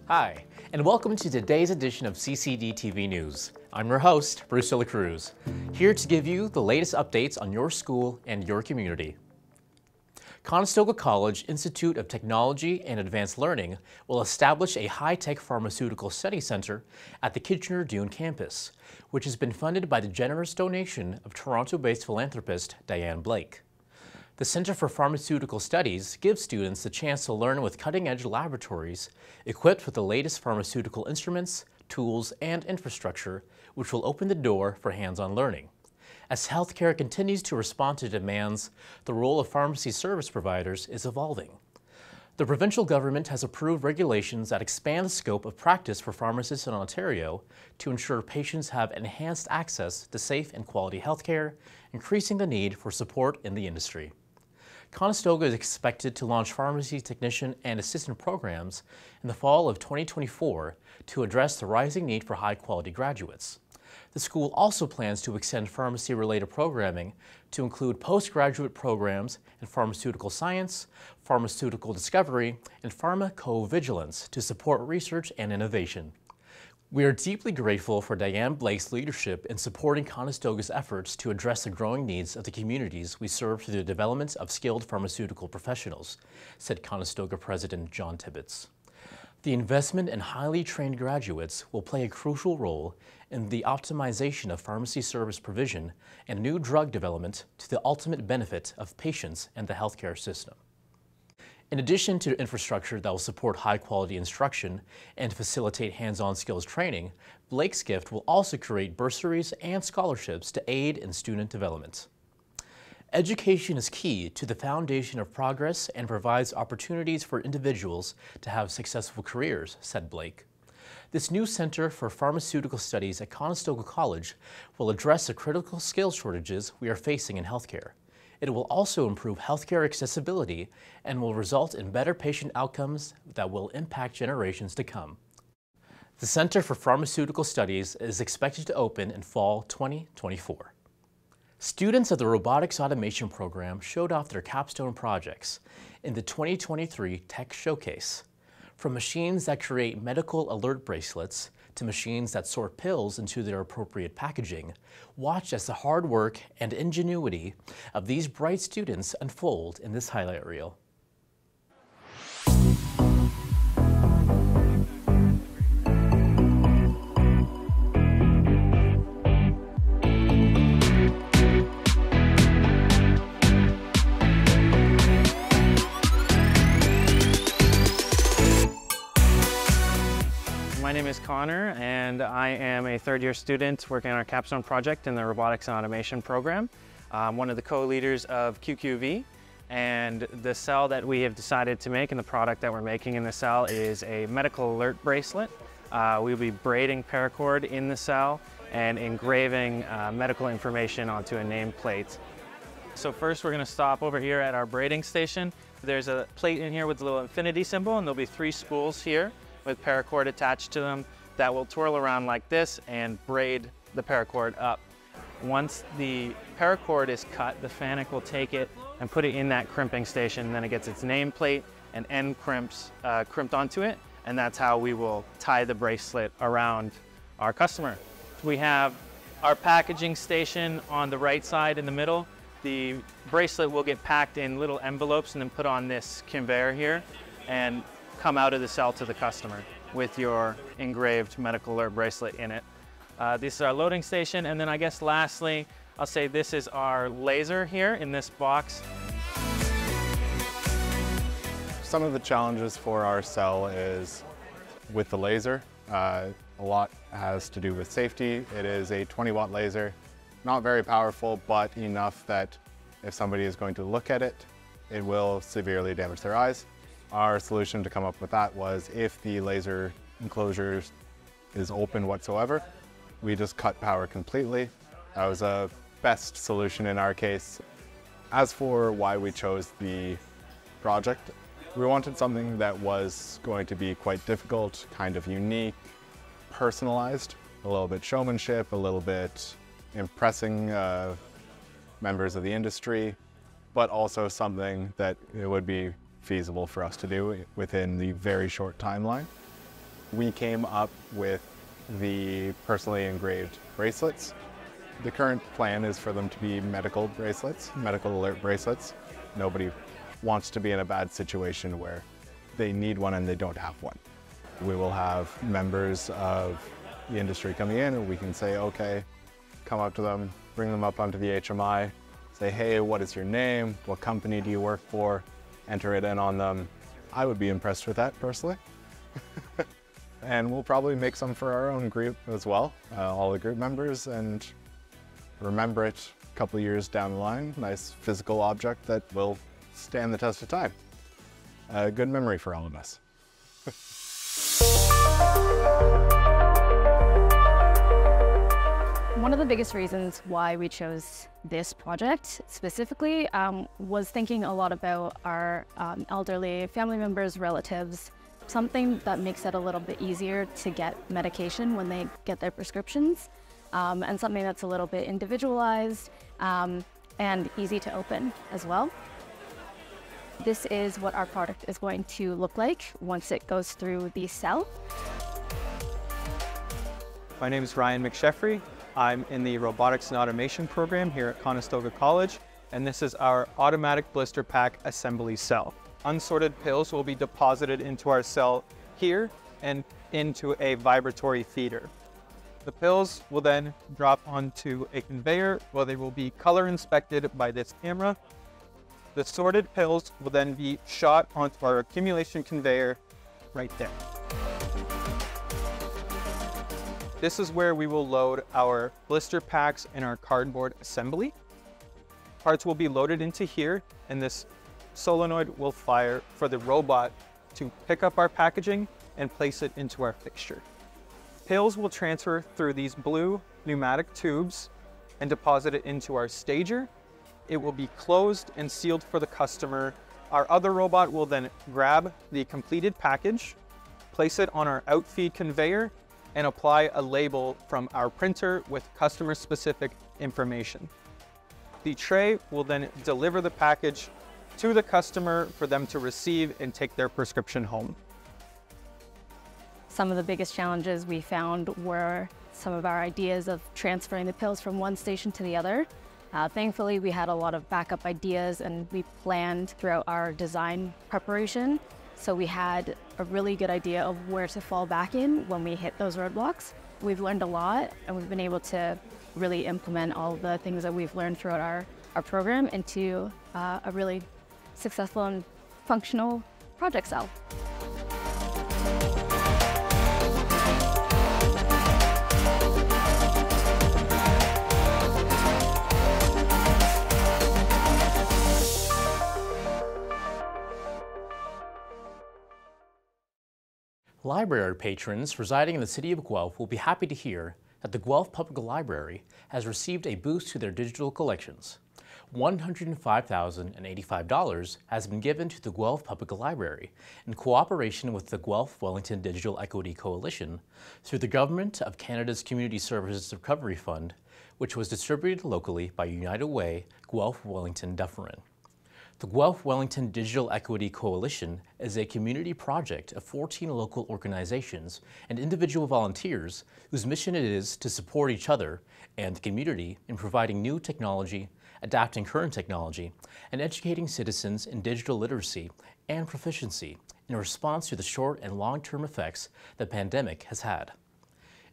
Hi, and welcome to today's edition of CCDTV News. I'm your host, Bruno, Cruz, here to give you the latest updates on your school and your community. Conestoga College Institute of Technology and Advanced Learning will establish a high-tech pharmaceutical study center at the Kitchener-Dune campus, which has been funded by the generous donation of Toronto-based philanthropist Diane Blake. The Center for Pharmaceutical Studies gives students the chance to learn with cutting-edge laboratories equipped with the latest pharmaceutical instruments, tools, and infrastructure, which will open the door for hands-on learning. As healthcare continues to respond to demands, the role of pharmacy service providers is evolving. The provincial government has approved regulations that expand the scope of practice for pharmacists in Ontario to ensure patients have enhanced access to safe and quality healthcare, increasing the need for support in the industry. Conestoga is expected to launch pharmacy technician and assistant programs in the fall of 2024 to address the rising need for high-quality graduates. The school also plans to extend pharmacy-related programming to include postgraduate programs in pharmaceutical science, pharmaceutical discovery, and pharmacovigilance to support research and innovation. We are deeply grateful for Diane Blake's leadership in supporting Conestoga's efforts to address the growing needs of the communities we serve through the development of skilled pharmaceutical professionals, said Conestoga President John Tibbetts. The investment in highly trained graduates will play a crucial role in the optimization of pharmacy service provision and new drug development to the ultimate benefit of patients and the healthcare system. In addition to infrastructure that will support high-quality instruction and facilitate hands-on skills training, Blake's gift will also create bursaries and scholarships to aid in student development. Education is key to the foundation of progress and provides opportunities for individuals to have successful careers, said Blake. This new Center for Pharmaceutical Studies at Conestoga College will address the critical skill shortages we are facing in healthcare. It will also improve healthcare accessibility and will result in better patient outcomes that will impact generations to come. The Center for Pharmaceutical Studies is expected to open in fall 2024. Students of the Robotics Automation program showed off their capstone projects in the 2023 Tech Showcase. From machines that create medical alert bracelets to machines that sort pills into their appropriate packaging, watch as the hard work and ingenuity of these bright students unfold in this highlight reel. My name is Connor, and I am a third-year student working on our capstone project in the Robotics and Automation program. I'm one of the co-leaders of QQV, and the cell that we have decided to make and the product that we're making in the cell is a medical alert bracelet. We'll be braiding paracord in the cell and engraving medical information onto a nameplate. So first we're going to stop over here at our braiding station. There's a plate in here with a little infinity symbol, and there'll be 3 spools here with paracord attached to them that will twirl around like this and braid the paracord up. Once the paracord is cut, the FANUC will take it and put it in that crimping station, and then it gets its nameplate and end crimps crimped onto it, and that's how we will tie the bracelet around our customer. We have our packaging station on the right side in the middle. The bracelet will get packed in little envelopes and then put on this conveyor here and come out of the cell to the customer with your engraved medical alert bracelet in it. This is our loading station, and then I guess lastly, I'll say this is our laser here in this box. Some of the challenges for our cell is with the laser. A lot has to do with safety. It is a 20-watt laser, not very powerful, but enough that if somebody is going to look at it, it will severely damage their eyes. Our solution to come up with that was if the laser enclosure is open whatsoever, we just cut power completely. That was a best solution in our case. As for why we chose the project, we wanted something that was going to be quite difficult, kind of unique, personalized, a little bit showmanship, a little bit impressing members of the industry, but also something that it would be feasible for us to do within the very short timeline. We came up with the personally engraved bracelets. The current plan is for them to be medical bracelets, medical alert bracelets. Nobody wants to be in a bad situation where they need one and they don't have one. We will have members of the industry coming in and we can say, okay, come up to them, bring them up onto the HMI, say, hey, what is your name? What company do you work for? Enter it in on them. I would be impressed with that personally. And we'll probably make some for our own group as well, all the group members, and remember it a couple of years down the line. Nice physical object that will stand the test of time. A good memory for all of us. One of the biggest reasons why we chose this project specifically was thinking a lot about our elderly family members, relatives, something that makes it a little bit easier to get medication when they get their prescriptions, and something that's a little bit individualized and easy to open as well. This is what our product is going to look like once it goes through the cell. My name is Ryan McSheffrey. I'm in the Robotics and Automation program here at Conestoga College, and this is our automatic blister pack assembly cell. Unsorted pills will be deposited into our cell here and into a vibratory feeder. The pills will then drop onto a conveyor where they will be color inspected by this camera. The sorted pills will then be shot onto our accumulation conveyor right there. This is where we will load our blister packs and our cardboard assembly. Parts will be loaded into here, and this solenoid will fire for the robot to pick up our packaging and place it into our fixture. Pills will transfer through these blue pneumatic tubes and deposit it into our stager. It will be closed and sealed for the customer. Our other robot will then grab the completed package, place it on our outfeed conveyor, and apply a label from our printer with customer-specific information. The tray will then deliver the package to the customer for them to receive and take their prescription home. Some of the biggest challenges we found were some of our ideas of transferring the pills from one station to the other. Thankfully, we had a lot of backup ideas and we planned throughout our design preparation. So we had a really good idea of where to fall back in when we hit those roadblocks. We've learned a lot and we've been able to really implement all the things that we've learned throughout our program into a really successful and functional project cell. Library patrons residing in the city of Guelph will be happy to hear that the Guelph Public Library has received a boost to their digital collections. $105,085 has been given to the Guelph Public Library in cooperation with the Guelph Wellington Digital Equity Coalition through the Government of Canada's Community Services Recovery Fund, which was distributed locally by United Way, Guelph Wellington Dufferin. The Guelph Wellington Digital Equity Coalition is a community project of 14 local organizations and individual volunteers whose mission it is to support each other and the community in providing new technology, adapting current technology, and educating citizens in digital literacy and proficiency in response to the short and long-term effects the pandemic has had.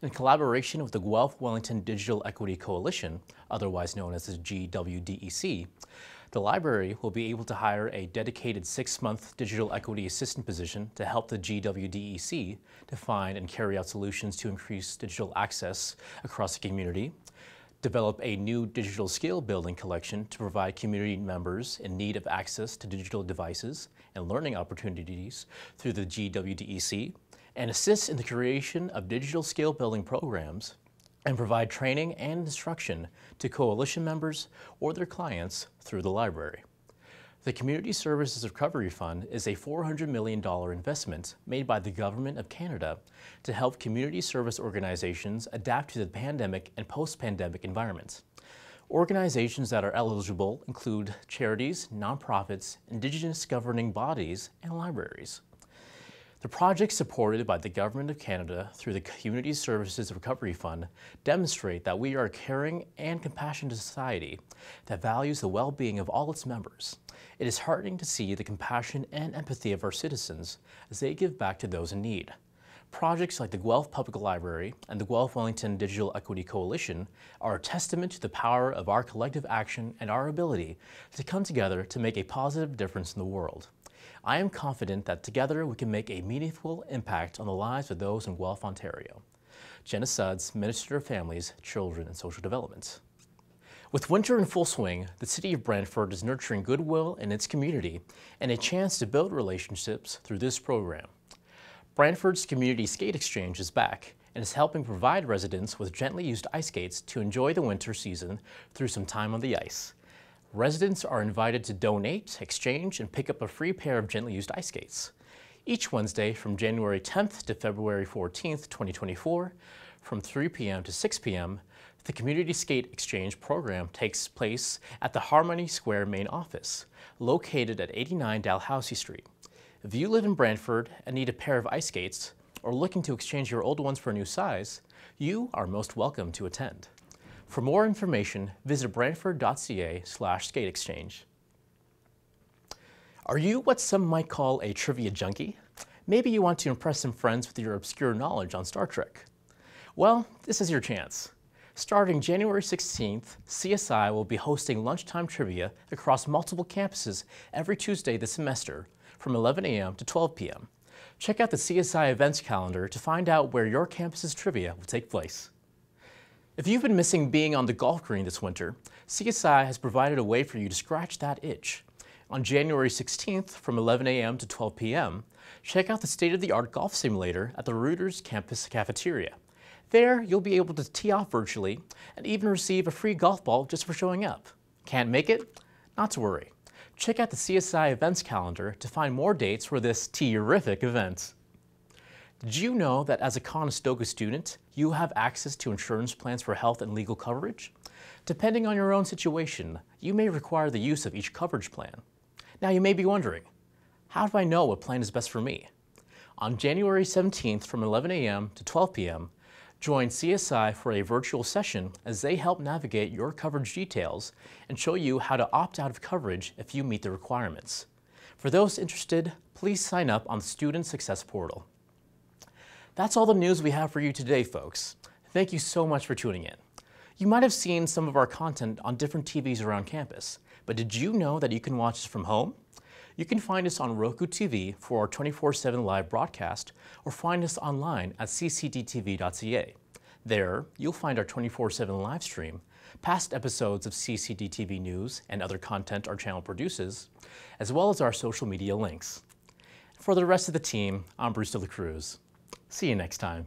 In collaboration with the Guelph Wellington Digital Equity Coalition, otherwise known as the GWDEC, the library will be able to hire a dedicated 6-month digital equity assistant position to help the GWDEC define and carry out solutions to increase digital access across the community, develop a new digital skill building collection to provide community members in need of access to digital devices and learning opportunities through the GWDEC, and assist in the creation of digital skill building programs and provide training and instruction to coalition members or their clients through the library. The Community Services Recovery Fund is a $400 million investment made by the Government of Canada to help community service organizations adapt to the pandemic and post-pandemic environment. Organizations that are eligible include charities, nonprofits, Indigenous governing bodies, and libraries. The projects supported by the Government of Canada through the Community Services Recovery Fund demonstrate that we are a caring and compassionate society that values the well-being of all its members. It is heartening to see the compassion and empathy of our citizens as they give back to those in need. Projects like the Guelph Public Library and the Guelph Wellington Digital Equity Coalition are a testament to the power of our collective action and our ability to come together to make a positive difference in the world. I am confident that together we can make a meaningful impact on the lives of those in Guelph, Ontario. Jenna Sudds, Minister of Families, Children and Social Development. With winter in full swing, the City of Brantford is nurturing goodwill in its community and a chance to build relationships through this program. Brantford's Community Skate Exchange is back and is helping provide residents with gently used ice skates to enjoy the winter season through some time on the ice. Residents are invited to donate, exchange, and pick up a free pair of gently used ice skates. Each Wednesday from January 10th to February 14th, 2024, from 3 p.m. to 6 p.m., the Community Skate Exchange program takes place at the Harmony Square main office, located at 89 Dalhousie Street. If you live in Brantford and need a pair of ice skates, or looking to exchange your old ones for a new size, you are most welcome to attend. For more information, visit brantford.ca/skateexchange. Are you what some might call a trivia junkie? Maybe you want to impress some friends with your obscure knowledge on Star Trek. Well, this is your chance. Starting January 16th, CSI will be hosting lunchtime trivia across multiple campuses every Tuesday this semester from 11 a.m. to 12 p.m. Check out the CSI events calendar to find out where your campus's trivia will take place. If you've been missing being on the golf green this winter, CSI has provided a way for you to scratch that itch. On January 16th from 11 a.m. to 12 p.m., check out the state-of-the-art golf simulator at the Reuters campus cafeteria. There, you'll be able to tee off virtually and even receive a free golf ball just for showing up. Can't make it? Not to worry. Check out the CSI events calendar to find more dates for this terrific event. Did you know that as a Conestoga student, you have access to insurance plans for health and legal coverage? Depending on your own situation, you may require the use of each coverage plan. Now you may be wondering, how do I know what plan is best for me? On January 17th from 11 a.m. to 12 p.m., join CSI for a virtual session as they help navigate your coverage details and show you how to opt out of coverage if you meet the requirements. For those interested, please sign up on the Student Success Portal. That's all the news we have for you today, folks. Thank you so much for tuning in. You might have seen some of our content on different TVs around campus, but did you know that you can watch us from home? You can find us on Roku TV for our 24/7 live broadcast, or find us online at ccdtv.ca. There, you'll find our 24/7 live stream, past episodes of CCDTV news and other content our channel produces, as well as our social media links. For the rest of the team, I'm Bruno Cruz. See you next time.